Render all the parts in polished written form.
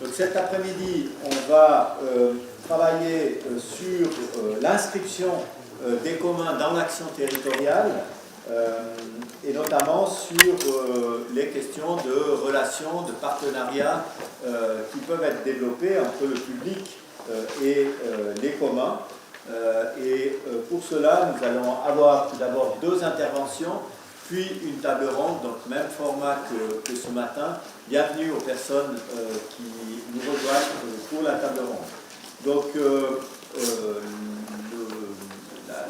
Donc cet après-midi, on va travailler sur l'inscription des communs dans l'action territoriale et notamment sur les questions de relations, de partenariats qui peuvent être développés entre le public et les communs. Pour cela, nous allons avoir tout d'abord 2 interventions, puis une table ronde, donc même format que ce matin. Bienvenue aux personnes qui nous rejoignent pour la table ronde. Donc,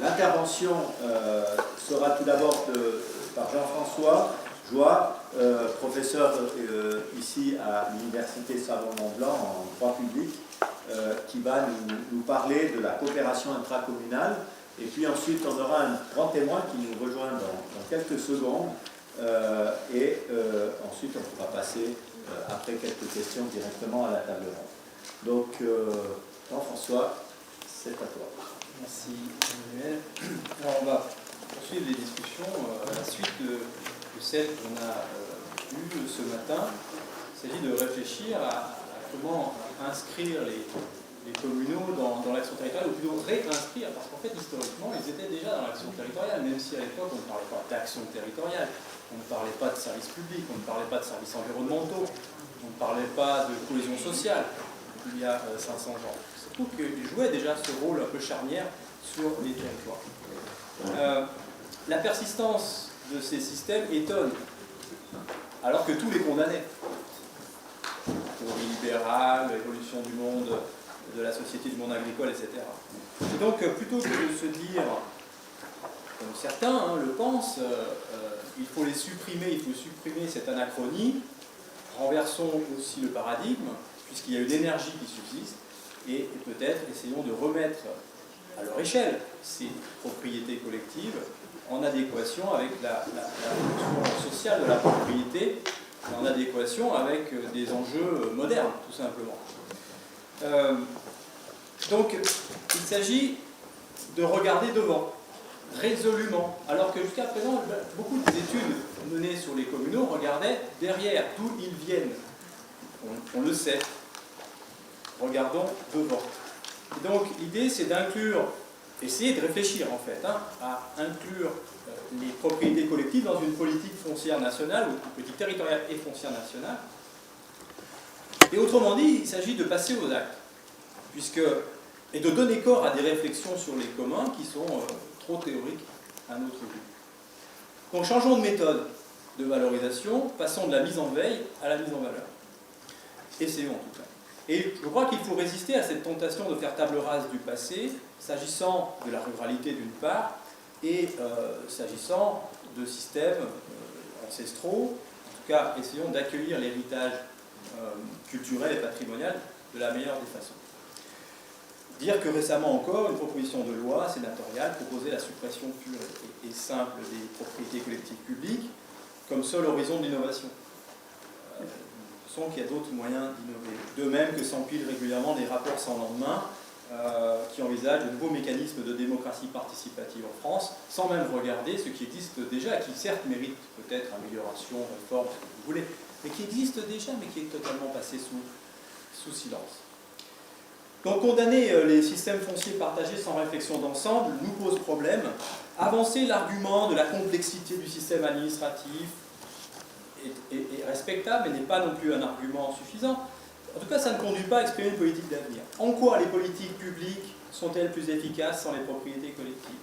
l'intervention sera tout d'abord par Jean-François Joie, professeur ici à l'Université Savon-Mont-Blanc en droit public, qui va nous parler de la coopération intracommunale. Et puis ensuite, on aura un grand témoin qui nous rejoint dans quelques secondes. Ensuite, on pourra passer, après quelques questions, directement à la table ronde. Donc, Jean-François, c'est à toi. Merci, Emmanuel. Alors, on va poursuivre les discussions à la suite de celle qu'on a eue ce matin. Il s'agit de réfléchir à comment inscrire les communaux dans l'action territoriale, ou plutôt réinscrire, parce qu'en fait, historiquement, ils étaient déjà dans l'action territoriale, même si à l'époque, on ne parlait pas d'action territoriale, on ne parlait pas de services publics, on ne parlait pas de services environnementaux, on ne parlait pas de cohésion sociale, il y a 500 ans. C'est tout qu'ils jouaient déjà ce rôle un peu charnière sur les territoires. La persistance de ces systèmes étonne, alors que tous les condamnaient. Théorie libérale, l'évolution du monde, de la société, du monde agricole, etc. Et donc, plutôt que de se dire, comme certains le pensent, il faut les supprimer, il faut supprimer cette anachronie, renversons aussi le paradigme, puisqu'il y a une énergie qui subsiste, et peut-être essayons de remettre à leur échelle ces propriétés collectives en adéquation avec la fonction sociale de la propriété, en adéquation avec des enjeux modernes, tout simplement. Donc, il s'agit de regarder devant, résolument, alors que jusqu'à présent, beaucoup des études menées sur les communaux regardaient derrière, d'où ils viennent. On le sait. Regardons devant. Et donc, l'idée, c'est d'inclure, essayer de réfléchir, en fait, à inclure les propriétés collectives dans une politique foncière nationale, ou une politique territoriale et foncière nationale. Et autrement dit, il s'agit de passer aux actes, et de donner corps à des réflexions sur les communs qui sont trop théoriques à notre goût. Donc changeons de méthode de valorisation, passons de la mise en veille à la mise en valeur. Essayons en tout cas. Et je crois qu'il faut résister à cette tentation de faire table rase du passé, s'agissant de la ruralité d'une part, et s'agissant de systèmes ancestraux. En tout cas, essayons d'accueillir l'héritage culturel et patrimonial de la meilleure des façons. Dire que récemment encore, une proposition de loi sénatoriale proposait la suppression pure et simple des propriétés collectives publiques comme seul horizon de l'innovation. Qu'il y a d'autres moyens d'innover. De même que s'empilent régulièrement des rapports sans lendemain qui envisagent de nouveaux mécanismes de démocratie participative en France, sans même regarder ce qui existe déjà, qui certes mérite peut-être amélioration, réforme, ce que vous voulez, mais qui existe déjà, mais qui est totalement passé sous silence. Donc condamner les systèmes fonciers partagés sans réflexion d'ensemble nous pose problème. Avancer l'argument de la complexité du système administratif est respectable, mais n'est pas non plus un argument suffisant. En tout cas, ça ne conduit pas à exprimer une politique d'avenir. En quoi les politiques publiques sont-elles plus efficaces sans les propriétés collectives?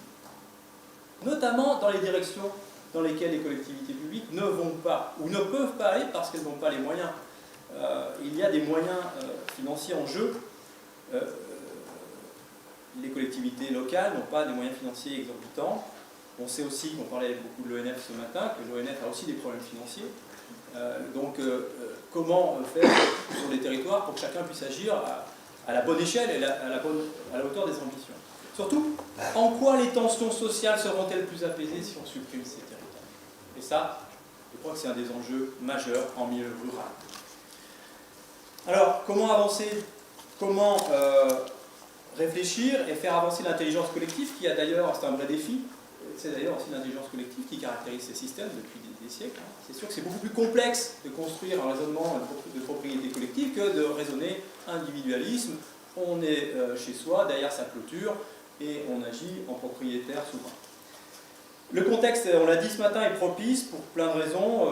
Notamment dans les directions dans lesquelles les collectivités publiques ne vont pas, ou ne peuvent pas aller parce qu'elles n'ont pas les moyens. Il y a des moyens financiers en jeu. Les collectivités locales n'ont pas des moyens financiers exorbitants. On sait aussi qu'on parlait beaucoup de l'ONF ce matin, que l'ONF a aussi des problèmes financiers. Comment faire sur les territoires pour que chacun puisse agir à la bonne échelle et à la hauteur des ambitions? Surtout, en quoi les tensions sociales seront-elles plus apaisées si on supprime ces territoires? Et ça, je crois que c'est un des enjeux majeurs en milieu rural. Alors, comment avancer? Comment réfléchir et faire avancer l'intelligence collective, qui a d'ailleurs, c'est un vrai défi, c'est d'ailleurs aussi l'intelligence collective qui caractérise ces systèmes depuis des siècles. C'est sûr que c'est beaucoup plus complexe de construire un raisonnement de propriété collective que de raisonner individualisme. On est chez soi, derrière sa clôture, et on agit en propriétaire souverain. Le contexte, on l'a dit ce matin, est propice pour plein de raisons.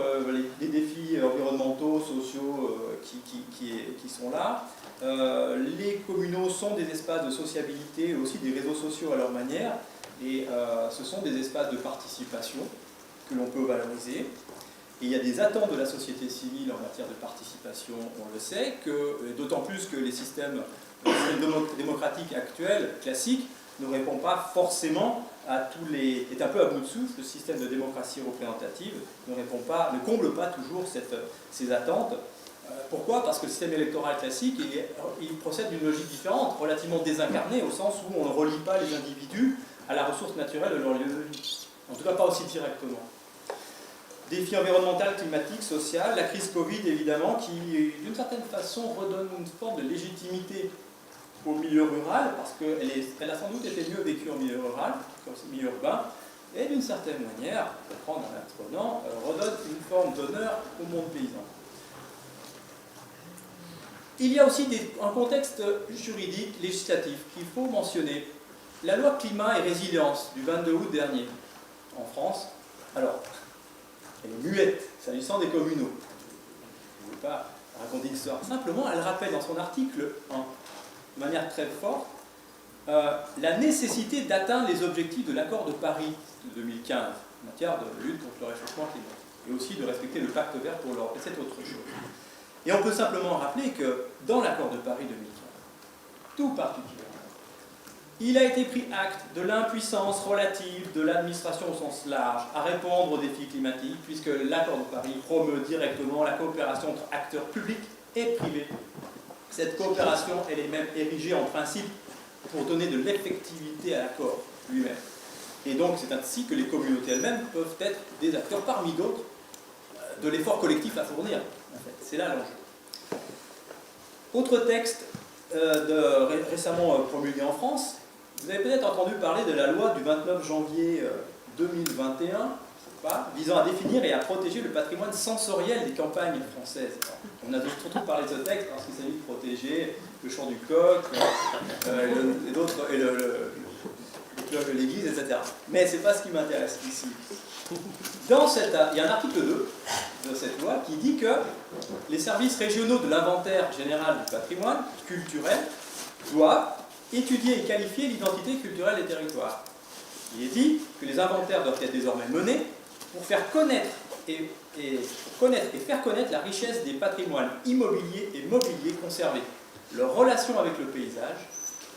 Les défis environnementaux, sociaux qui sont là. Les communaux sont des espaces de sociabilité, aussi des réseaux sociaux à leur manière, et ce sont des espaces de participation que l'on peut valoriser. Et il y a des attentes de la société civile en matière de participation, on le sait, d'autant plus que les systèmes démocratiques actuels, classiques, ne répondent pas forcément à est un peu à bout de souffle. Le système de démocratie représentative ne comble pas toujours ces attentes. Pourquoi? Parce que le système électoral classique, il procède d'une logique différente, relativement désincarnée, au sens où on ne relie pas les individus à la ressource naturelle de leur lieu de vie. En tout cas, pas aussi directement. Défis environnemental, climatique, social, la crise Covid, évidemment, qui, d'une certaine façon, redonne une forme de légitimité au milieu rural, parce qu'elle a sans doute été mieux vécue en milieu rural qu'en milieu urbain, et d'une certaine manière, pour prendre un exponent, redonne une forme d'honneur au monde paysan. Il y a aussi un contexte juridique, législatif, qu'il faut mentionner. La loi climat et résilience du 22 août dernier, en France, alors, elle est muette, s'agissant des communaux. Je ne vais pas raconter l'histoire. Simplement, elle rappelle dans son article 1, de manière très forte, la nécessité d'atteindre les objectifs de l'accord de Paris de 2015 en matière de lutte contre le réchauffement climatique, et aussi de respecter le pacte vert pour l'Europe. Et c'est autre chose. Et on peut simplement rappeler que dans l'accord de Paris 2015, tout particulièrement, il a été pris acte de l'impuissance relative de l'administration au sens large à répondre aux défis climatiques, puisque l'accord de Paris promeut directement la coopération entre acteurs publics et privés. Cette coopération, elle est même érigée en principe pour donner de l'effectivité à l'accord lui-même. Et donc c'est ainsi que les communautés elles-mêmes peuvent être des acteurs parmi d'autres de l'effort collectif à fournir. En fait. C'est là l'enjeu. Autre texte récemment promulgué en France, vous avez peut-être entendu parler de la loi du 29 janvier 2021, visant à définir et à protéger le patrimoine sensoriel des campagnes françaises. On a surtout parlé de ce texte parce qu'il s'agit de protéger le chant du coq, et le cloche de l'église, etc. Mais ce n'est pas ce qui m'intéresse ici. Il y a un article 2 de cette loi qui dit que les services régionaux de l'inventaire général du patrimoine culturel doivent étudier et qualifier l'identité culturelle des territoires. Il est dit que les inventaires doivent être désormais menés pour faire connaître et faire connaître la richesse des patrimoines immobiliers et mobiliers conservés, leur relation avec le paysage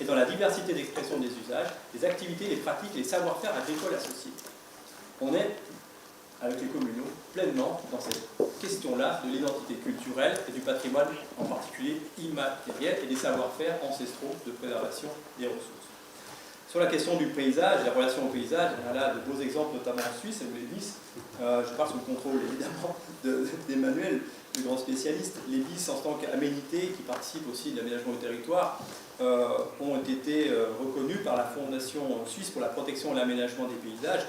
et dans la diversité d'expression des usages, les activités, les pratiques, les savoir-faire agricoles associés. On est, avec les communaux, pleinement dans cette question-là de l'identité culturelle et du patrimoine, en particulier immatériel, et des savoir-faire ancestraux de préservation des ressources. Sur la question du paysage, la relation au paysage, il y a là de beaux exemples, notamment en Suisse, et vous les BIS, je parle sous le contrôle évidemment d'Emmanuel, le grand spécialiste. Les BIS en tant qu'aménité, qui participent aussi de l'aménagement du territoire, ont été reconnus par la Fondation suisse pour la protection et l'aménagement des paysages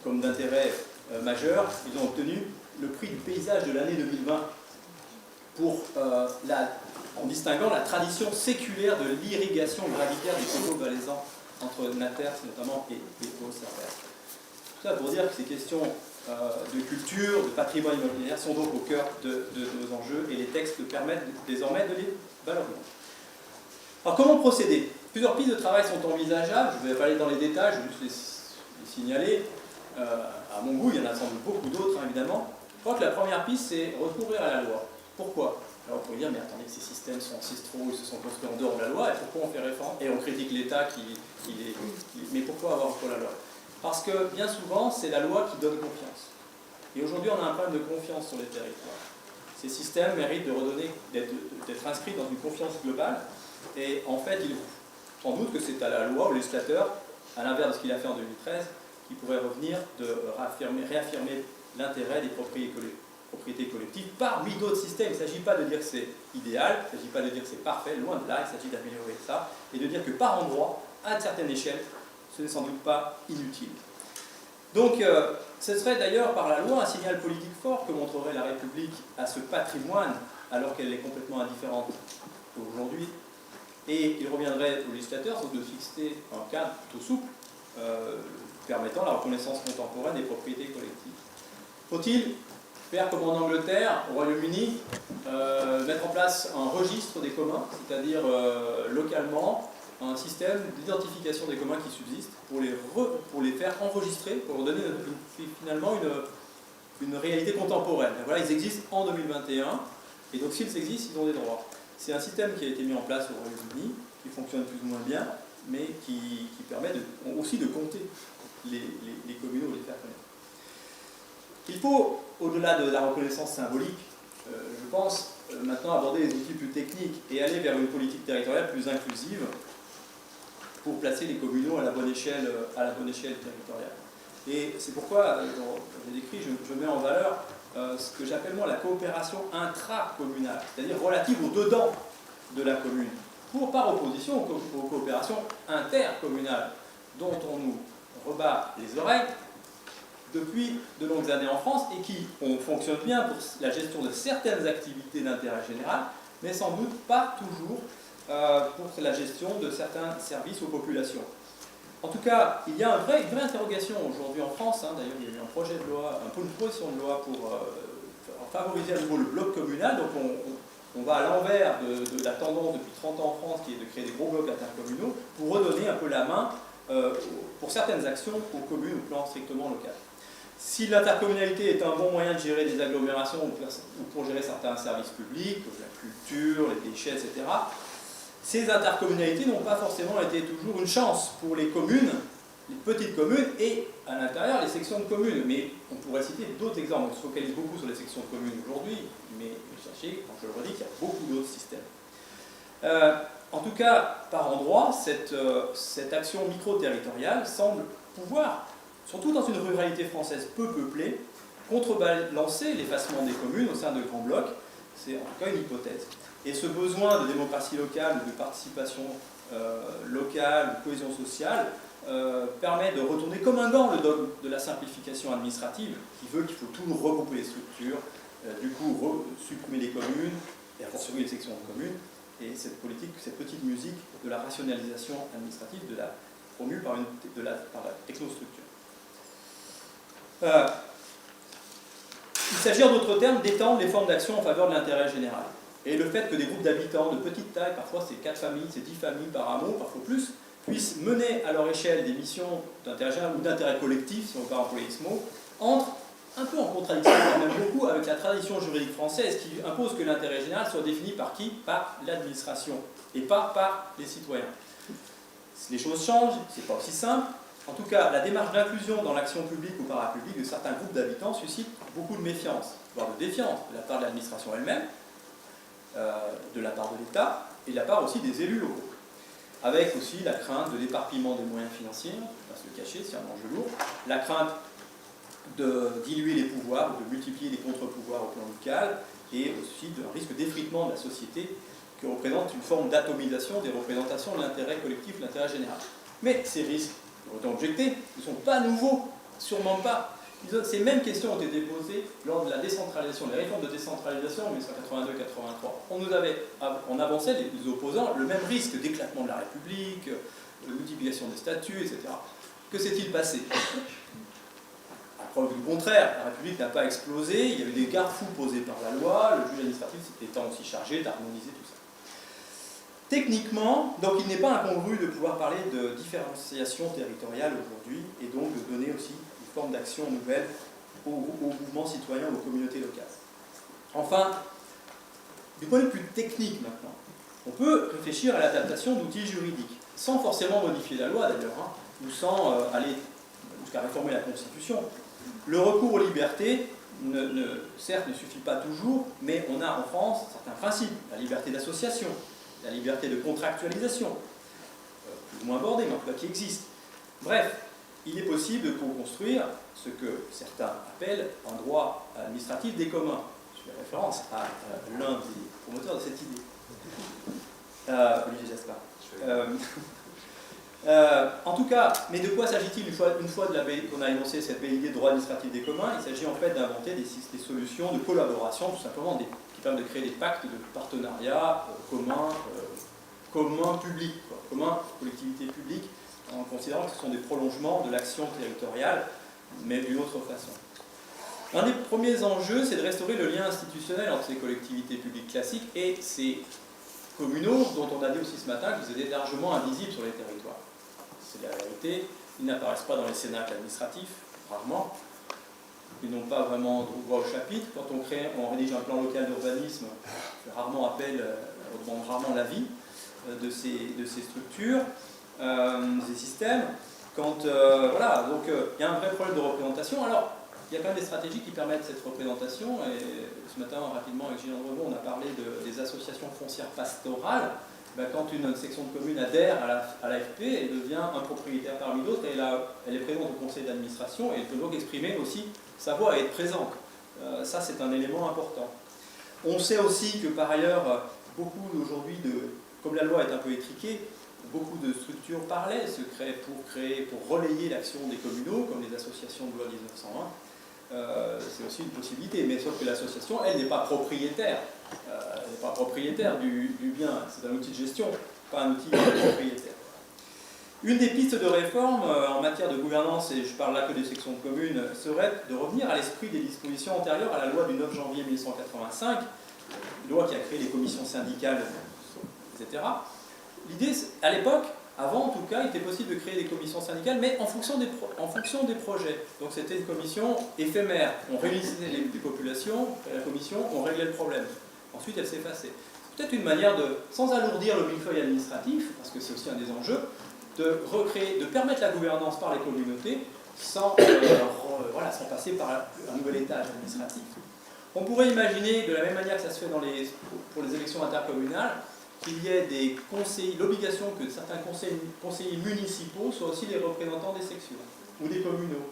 comme d'intérêt majeur. Ils ont obtenu le prix du paysage de l'année 2020 en distinguant la tradition séculaire de l'irrigation gravitaire des coteaux valaisans entre Naters notamment et Haut-Cervère. Tout ça pour dire que ces questions de culture, de patrimoine immobilier sont donc au cœur de nos enjeux et les textes permettent désormais de les valoriser. Alors comment procéder? Plusieurs pistes de travail sont envisageables, je ne vais pas aller dans les détails, je vais juste les signaler. À mon goût, il y en a sans doute beaucoup d'autres, hein, évidemment. Je crois que la première piste, c'est recourir à la loi. Pourquoi? Alors, on pourrait dire, mais attendez, ces systèmes sont ancestraux, ils se sont construits en dehors de la loi, et pourquoi on fait réforme? Et on critique l'État mais pourquoi avoir recours à la loi? Parce que, bien souvent, c'est la loi qui donne confiance. Et aujourd'hui, on a un problème de confiance sur les territoires. Ces systèmes méritent d'être inscrits dans une confiance globale, et en fait, sans doute que c'est à la loi, au législateur, à l'inverse de ce qu'il a fait en 2013, qui pourrait revenir de réaffirmer l'intérêt des propriétés collectives parmi d'autres systèmes. Il ne s'agit pas de dire que c'est idéal, il ne s'agit pas de dire que c'est parfait, loin de là, il s'agit d'améliorer ça, et de dire que par endroit, à une certaine échelle, ce n'est sans doute pas inutile. Donc, ce serait d'ailleurs par la loi un signal politique fort que montrerait la République à ce patrimoine, alors qu'elle est complètement indifférente aujourd'hui. Et il reviendrait au législateur de fixer un cadre plutôt souple, permettant la reconnaissance contemporaine des propriétés collectives. Faut-il faire comme en Angleterre, au Royaume-Uni, mettre en place un registre des communs, c'est-à-dire localement, un système d'identification des communs qui subsistent pour les faire enregistrer, pour leur donner finalement une réalité contemporaine. Et voilà, ils existent en 2021, et donc s'ils existent, ils ont des droits. C'est un système qui a été mis en place au Royaume-Uni, qui fonctionne plus ou moins bien, mais qui permet aussi de compter les communaux, les faire connaître. Il faut, au-delà de la reconnaissance symbolique, je pense, maintenant aborder les outils plus techniques et aller vers une politique territoriale plus inclusive pour placer les communaux à la bonne échelle territoriale. Et c'est pourquoi, j'ai décrit, je mets en valeur ce que j'appelle moi la coopération intracommunale, c'est-à-dire relative au dedans de la commune, par opposition aux coopérations intercommunales, dont on nous rebat les oreilles depuis de longues années en France et qui fonctionnent bien pour la gestion de certaines activités d'intérêt général, mais sans doute pas toujours pour la gestion de certains services aux populations. En tout cas, il y a une vraie interrogation aujourd'hui en France, d'ailleurs il y a eu un projet de loi, une proposition de loi pour favoriser à nouveau le bloc communal, donc on va à l'envers de la tendance depuis 30 ans en France qui est de créer des gros blocs intercommunaux pour redonner un peu la main pour certaines actions aux communes au plan strictement local. Si l'intercommunalité est un bon moyen de gérer des agglomérations ou pour gérer certains services publics, comme la culture, les déchets, etc., ces intercommunalités n'ont pas forcément été toujours une chance pour les communes, les petites communes et à l'intérieur les sections de communes. Mais on pourrait citer d'autres exemples. On se focalise beaucoup sur les sections de communes aujourd'hui, mais sachez, quand je le redis, qu'il y a beaucoup d'autres systèmes. En tout cas, par endroits, cette action micro-territoriale semble pouvoir, surtout dans une ruralité française peu peuplée, contrebalancer l'effacement des communes au sein de grands blocs. C'est en tout cas une hypothèse. Et ce besoin de démocratie locale, de participation locale, de cohésion sociale, permet de retourner comme un gant le dogme de la simplification administrative, qui veut qu'il faut tout regrouper les structures, du coup supprimer les communes, et a fortiori les sections de communes, et cette politique, cette petite musique de la rationalisation administrative promue par la technostructure. Il s'agit en d'autres termes d'étendre les formes d'action en faveur de l'intérêt général. Et le fait que des groupes d'habitants de petite taille, parfois c'est 4 familles, c'est 10 familles par hameau, parfois plus, puissent mener à leur échelle des missions d'intérêt général ou d'intérêt collectif, si on veut pas employer ce mot, entre un peu en contradiction, même beaucoup, avec la tradition juridique française qui impose que l'intérêt général soit défini par qui? Par l'administration, et pas par les citoyens. Les choses changent, c'est pas aussi simple. En tout cas, la démarche d'inclusion dans l'action publique ou parapublique de certains groupes d'habitants suscite beaucoup de méfiance, voire de défiance de la part de l'administration elle-même, de la part de l'État, et de la part aussi des élus locaux. Avec aussi la crainte de l'éparpillement des moyens financiers, on va se le cacher, c'est un enjeu lourd, la crainte de diluer les pouvoirs, ou de multiplier les contre-pouvoirs au plan local, et aussi d'un risque d'effritement de la société qui représente une forme d'atomisation des représentations de l'intérêt collectif, de l'intérêt général. Mais ces risques, autant objectés, ne sont pas nouveaux, sûrement pas. Ces mêmes questions ont été posées lors de la décentralisation, des réformes de décentralisation en 1982-83. On nous avait, on avançait les opposants, le même risque d'éclatement de la République, de multiplication des statuts, etc. Que s'est-il passé? À preuve du contraire, la République n'a pas explosé, il y avait des garde-fous posés par la loi, le juge administratif étant aussi chargé d'harmoniser tout ça. Techniquement, donc il n'est pas incongru de pouvoir parler de différenciation territoriale aujourd'hui et donc de donner aussi une forme d'action nouvelle aux mouvements citoyens, aux communautés locales. Enfin, du point de vue plus technique maintenant, on peut réfléchir à l'adaptation d'outils juridiques, sans forcément modifier la loi d'ailleurs, ou sans aller jusqu'à réformer la Constitution. Le recours aux libertés, certes, ne suffit pas toujours, mais on a en France certains principes, la liberté d'association, la liberté de contractualisation, plus ou moins bordée, mais en tout cas qui existe. Bref, il est possible de co-construire ce que certains appellent un droit administratif des communs. Je fais référence à l'un des promoteurs de cette idée, Olivier Jaspard. En tout cas, mais de quoi s'agit-il une fois qu'on a énoncé cette belle idée de droit administratif des communs? Il s'agit en fait d'inventer des solutions de collaboration, tout simplement, qui permettent de créer des pactes de partenariat communs publics, communs collectivités publiques, en considérant que ce sont des prolongements de l'action territoriale, mais d'une autre façon. Un des premiers enjeux, c'est de restaurer le lien institutionnel entre ces collectivités publiques classiques et ces communaux, dont on a dit aussi ce matin qu'ils étaient largement invisibles sur les territoires. C'est la vérité, ils n'apparaissent pas dans les cénacles administratifs, rarement. Ils n'ont pas vraiment droit au chapitre. Quand on rédige un plan local d'urbanisme, on fait rarement appel, on demande rarement l'avis de ces structures, ces systèmes. Voilà, donc il y a un vrai problème de représentation. Alors, il y a quand même des stratégies qui permettent cette représentation, et ce matin, rapidement, avec Gilles Andrevaux, on a parlé des associations foncières pastorales. Quand une section de commune adhère à l'AFP, elle devient un propriétaire parmi d'autres, et elle est présente au conseil d'administration, et elle peut donc exprimer aussi sa voix et être présente. Ça, c'est un élément important. On sait aussi que, par ailleurs, beaucoup aujourd'hui, comme la loi est un peu étriquée, beaucoup de structures parlaient, se créent pour relayer l'action des communaux, comme les associations de loi 1901. C'est aussi une possibilité, mais sauf que l'association, elle n'est pas propriétaire. Elle n'est pas propriétaire du bien, c'est un outil de gestion, pas un outil propriétaire. Une des pistes de réforme en matière de gouvernance, et je parle là que des sections de communes, serait de revenir à l'esprit des dispositions antérieures à la loi du 9 janvier 1985, loi qui a créé les commissions syndicales, etc. L'idée, à l'époque, avant en tout cas, il était possible de créer des commissions syndicales, mais en fonction des projets. Donc c'était une commission éphémère. On réunissait les populations, la commission, on réglait le problème. Ensuite, elle s'effaçait. C'est peut-être une manière sans alourdir le millefeuille administratif, parce que c'est aussi un des enjeux, de permettre la gouvernance par les communautés sans passer par un nouvel étage administratif. On pourrait imaginer, de la même manière que ça se fait pour les élections intercommunales, qu'il y ait l'obligation que certains conseillers municipaux soient aussi les représentants des sections ou des communaux.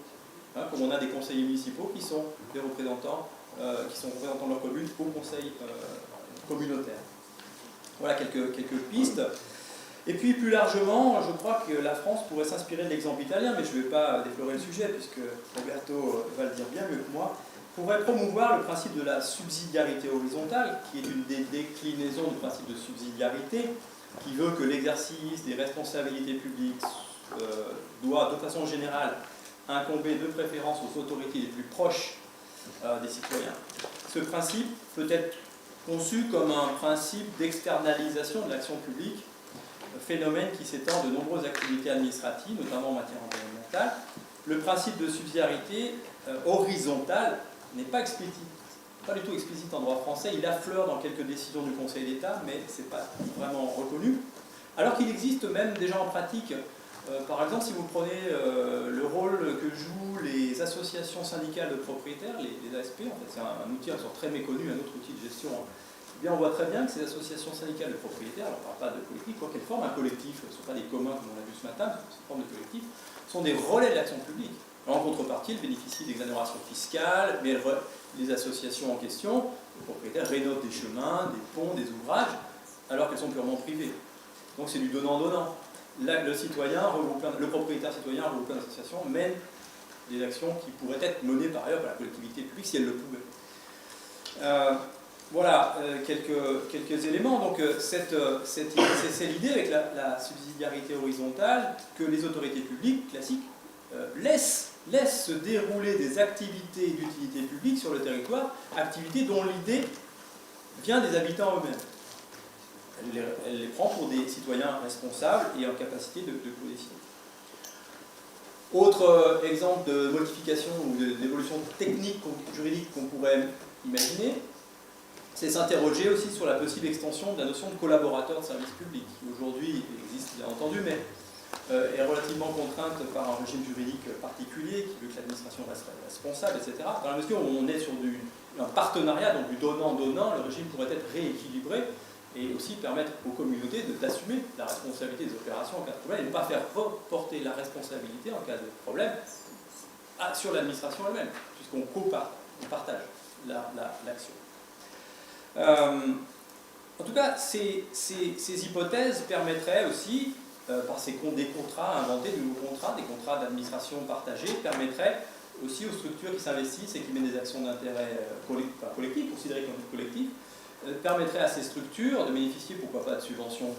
Comme on a des conseillers municipaux qui sont des représentants, de leur commune au conseil communautaire. Voilà quelques pistes. Et puis plus largement, je crois que la France pourrait s'inspirer de l'exemple italien, mais je ne vais pas déflorer le sujet puisque Roberto va le dire bien mieux que moi, pourrait promouvoir le principe de la subsidiarité horizontale, qui est une des déclinaisons du principe de subsidiarité, qui veut que l'exercice des responsabilités publiques doit, de façon générale, incomber de préférence aux autorités les plus proches des citoyens. Ce principe peut être conçu comme un principe d'externalisation de l'action publique, phénomène qui s'étend de nombreuses activités administratives, notamment en matière environnementale. Le principe de subsidiarité horizontale n'est pas du tout explicite en droit français, il affleure dans quelques décisions du Conseil d'État, mais ce n'est pas vraiment reconnu. Alors qu'il existe même déjà en pratique, par exemple si vous prenez le rôle que jouent les associations syndicales de propriétaires, les ASP, en fait c'est un outil très méconnu, un autre outil de gestion, eh bien on voit très bien que ces associations syndicales de propriétaires, alors on ne parle pas de collectif, quoi qu'elles forment un collectif, ce ne sont pas des communs comme on l'a vu ce matin, c'est une forme de collectif, sont des relais de l'action publique. En contrepartie, elles bénéficient d'exonérations fiscales, mais les associations en question, les propriétaires, rénovent des chemins, des ponts, des ouvrages, alors qu'elles sont purement privées. Donc c'est du donnant-donnant. Le propriétaire citoyen regroupé en association mène des actions qui pourraient être menées par ailleurs par la collectivité publique si elle le pouvait. Voilà quelques éléments. Donc c'est l'idée avec la subsidiarité horizontale que les autorités publiques classiques laissent se dérouler des activités d'utilité publique sur le territoire, activités dont l'idée vient des habitants eux-mêmes. Elle les prend pour des citoyens responsables et en capacité de co-décider. Autre exemple de modification ou d'évolution technique, juridique qu'on pourrait imaginer, c'est s'interroger aussi sur la possible extension de la notion de collaborateur de service public, qui aujourd'hui existe bien entendu, mais est relativement contrainte par un régime juridique particulier qui veut que l'administration reste responsable, etc. Dans la mesure où on est sur un partenariat, donc du donnant-donnant, le régime pourrait être rééquilibré et aussi permettre aux communautés d'assumer la responsabilité des opérations en cas de problème et ne pas faire reporter la responsabilité en cas de problème sur l'administration elle-même, puisqu'on partage l'action. En tout cas, ces hypothèses permettraient aussi des contrats, inventer de nouveaux contrats, des contrats d'administration partagés, permettraient aussi aux structures qui s'investissent et qui mènent des actions d'intérêt collectif, considérées comme collectif, permettrait à ces structures de bénéficier, pourquoi pas, de subventions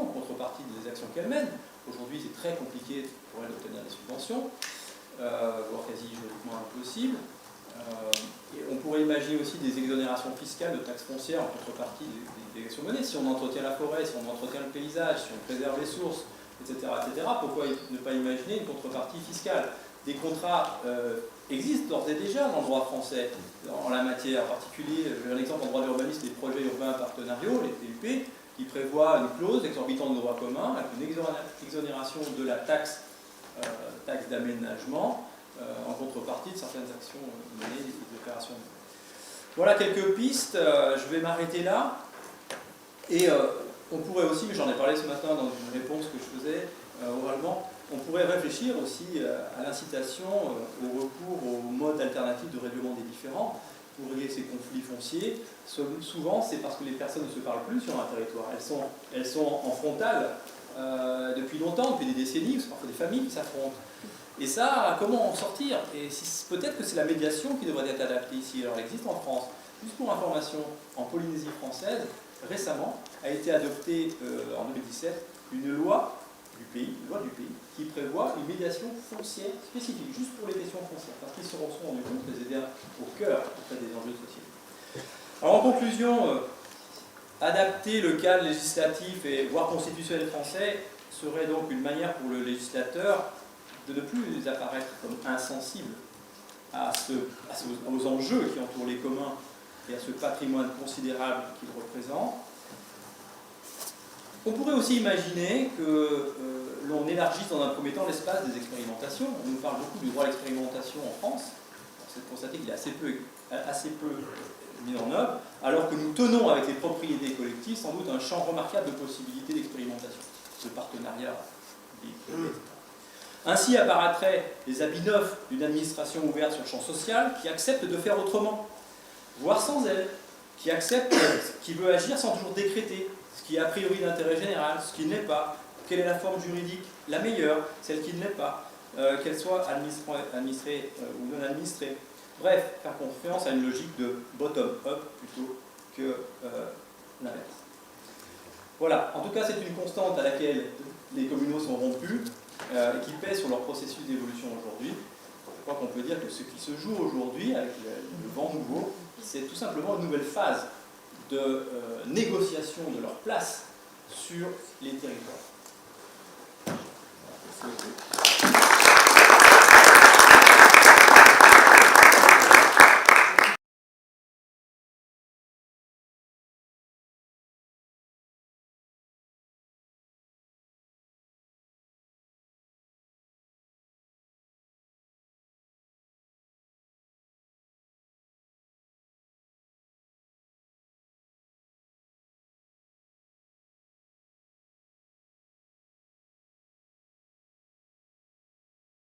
en contrepartie des actions qu'elles mènent. Aujourd'hui, c'est très compliqué pour elles d'obtenir des subventions, voire quasi juridiquement impossible. Et on pourrait imaginer aussi des exonérations fiscales de taxes foncières en contrepartie des actions menées. Si on entretient la forêt, si on entretient le paysage, si on préserve les sources, etc., pourquoi ne pas imaginer une contrepartie fiscale? Des contrats existent d'ores et déjà dans le droit français en la matière. En particulier, j'ai un exemple en droit d'urbanisme des projets urbains partenariaux, les PUP, qui prévoient une clause exorbitante de droit commun avec une exonération de la taxe d'aménagement en contrepartie de certaines actions menées, des opérations menées. Voilà quelques pistes, je vais m'arrêter là. Et on pourrait aussi, mais j'en ai parlé ce matin dans une réponse que je faisais oralement, on pourrait réfléchir aussi à l'incitation au recours aux modes alternatifs de règlement des différends pour régler ces conflits fonciers. Souvent, c'est parce que les personnes ne se parlent plus sur un territoire. Elles sont en frontale depuis longtemps, depuis des décennies, c'est parfois des familles qui s'affrontent. Et ça, comment en sortir? Et peut-être que c'est la médiation qui devrait être adaptée ici. Alors, elle existe en France. Juste pour information, en Polynésie française, récemment, a été adoptée en 2017 une loi du pays, qui prévoit une médiation foncière spécifique, juste pour les questions foncières, parce qu'ils se sont rendus compte qu'elles étaient au cœur des enjeux de société. Alors en conclusion, adapter le cadre législatif et voire constitutionnel français serait donc une manière pour le législateur de ne plus apparaître comme insensible aux enjeux qui entourent les communs et à ce patrimoine considérable qu'ils représentent. On pourrait aussi imaginer que l'on élargisse dans un premier temps l'espace des expérimentations. On nous parle beaucoup du droit à l'expérimentation en France. C'est de constater qu'il est assez peu mis en œuvre, alors que nous tenons avec les propriétés collectives sans doute un champ remarquable de possibilités d'expérimentation, de partenariat public-privé, etc. Ainsi apparaîtraient les habits neufs d'une administration ouverte sur le champ social qui accepte de faire autrement, voire sans elle, qui veut agir sans toujours décréter, ce qui est a priori d'intérêt général, ce qui ne l'est pas, quelle est la forme juridique la meilleure, celle qui ne l'est pas, qu'elle soit administrée ou non administrée. Bref, faire confiance à une logique de bottom-up plutôt que l'inverse. Voilà, en tout cas c'est une constante à laquelle les communaux sont rompus et qui pèse sur leur processus d'évolution aujourd'hui. Je crois qu'on peut dire que ce qui se joue aujourd'hui avec le vent nouveau, c'est tout simplement une nouvelle phase de négociation de leur place sur les territoires.